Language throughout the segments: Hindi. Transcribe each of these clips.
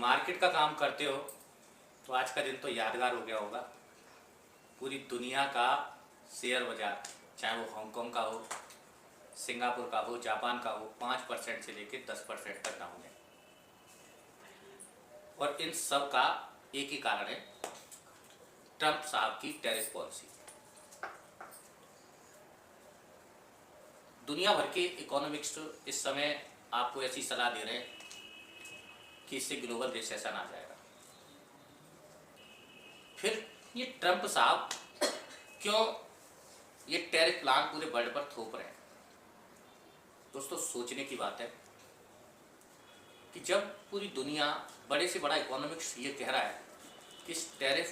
मार्केट का काम करते हो तो आज का दिन तो यादगार हो गया होगा। पूरी दुनिया का शेयर बाजार, चाहे वो हांगकांग का हो, सिंगापुर का हो, जापान का हो, 5% से लेकर 10% तक डाउन है। और इन सब का एक ही कारण है, ट्रंप साहब की टैरिफ पॉलिसी। दुनिया भर के इकोनॉमिक्स इस समय आपको ऐसी सलाह दे रहे हैं कि इससे ग्लोबल रिसेशन आ जाएगा। फिर ये ट्रंप साहब क्यों ये टैरिफ प्लान पूरे वर्ल्ड पर थोप रहे हैं? दोस्तों, सोचने की बात है कि जब पूरी दुनिया, बड़े से बड़ा इकोनॉमिक्स ये कह रहा है कि इस टैरिफ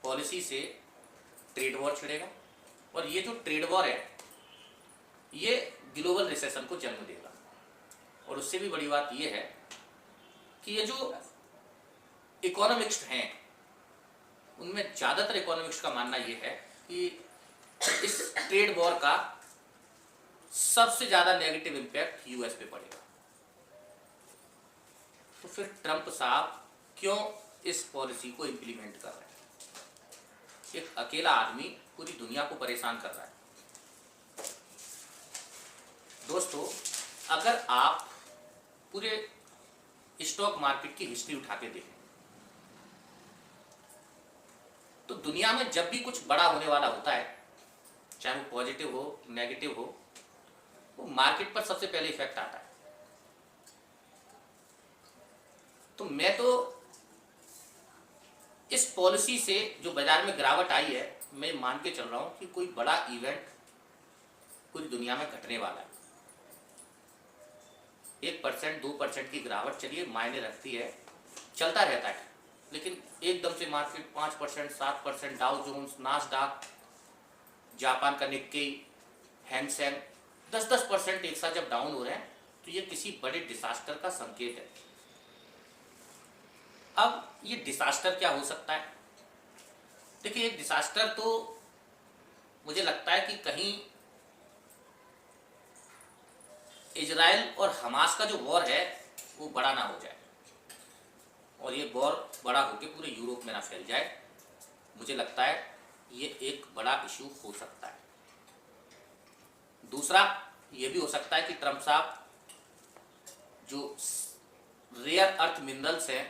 पॉलिसी से ट्रेड वॉर छिड़ेगा और ये जो ट्रेड वॉर है ये ग्लोबल रिसेशन को जन्म देगा। और उससे भी बड़ी बात ये है कि ये जो इकोनॉमिक्स हैं उनमें ज़्यादातर इकोनॉमिक्स का मानना ये है कि इस ट्रेड वॉर का सबसे ज़्यादा नेगेटिव इम्पैक्ट यूएस पे पड़ेगा। तो फिर ट्रंप साहब क्यों इस पॉलिसी को इम्प्लीमेंट कर रहे हैं? एक अकेला आदमी पूरी दुनिया को परेशान कर रहा है। दोस्तों, अगर आप पूरे स्टॉक मार्केट की हिस्ट्री उठा के देखें तो दुनिया में जब भी कुछ बड़ा होने वाला होता है, चाहे वो पॉजिटिव हो नेगेटिव हो, वो मार्केट पर सबसे पहले इफेक्ट आता है। तो मैं तो इस पॉलिसी से जो बाजार में गिरावट आई है, मैं मान के चल रहा हूं कि कोई बड़ा इवेंट पूरी दुनिया में घटने वाला है। 1% 2% की गिरावट चलिए मायने रखती है, चलता रहता है, लेकिन एकदम से market 5%, 7%, Dow Jones, Nasdaq, Japan का निक्केई, हैंगसेंग 10% एक साथ जब डाउन हो रहे हैं तो ये किसी बड़े डिसास्टर का संकेत है। अब ये डिसास्टर क्या हो सकता है? देखिए, एक डिसास्टर तो मुझे लगता है कि कहीं इजराइल और हमास का जो वॉर है वो बड़ा ना हो जाए और ये वॉर बड़ा होकर पूरे यूरोप में ना फैल जाए। मुझे लगता है ये एक बड़ा इशू हो सकता है। दूसरा ये भी हो सकता है कि ट्रंप साहब जो रेयर अर्थ मिनरल्स हैं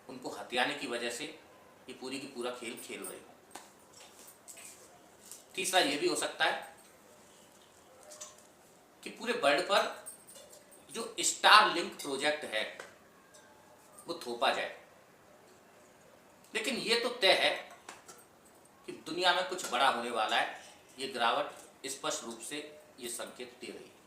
उनको हथियाने की वजह से ये पूरी की पूरा खेल खेल रहे हो। तीसरा ये भी हो सकता है कि पूरे वर्ल्ड पर जो स्टार लिंक प्रोजेक्ट है वो थोपा जाए। लेकिन ये तो तय है कि दुनिया में कुछ बड़ा होने वाला है। ये गिरावट स्पष्ट रूप से ये संकेत दे रही है।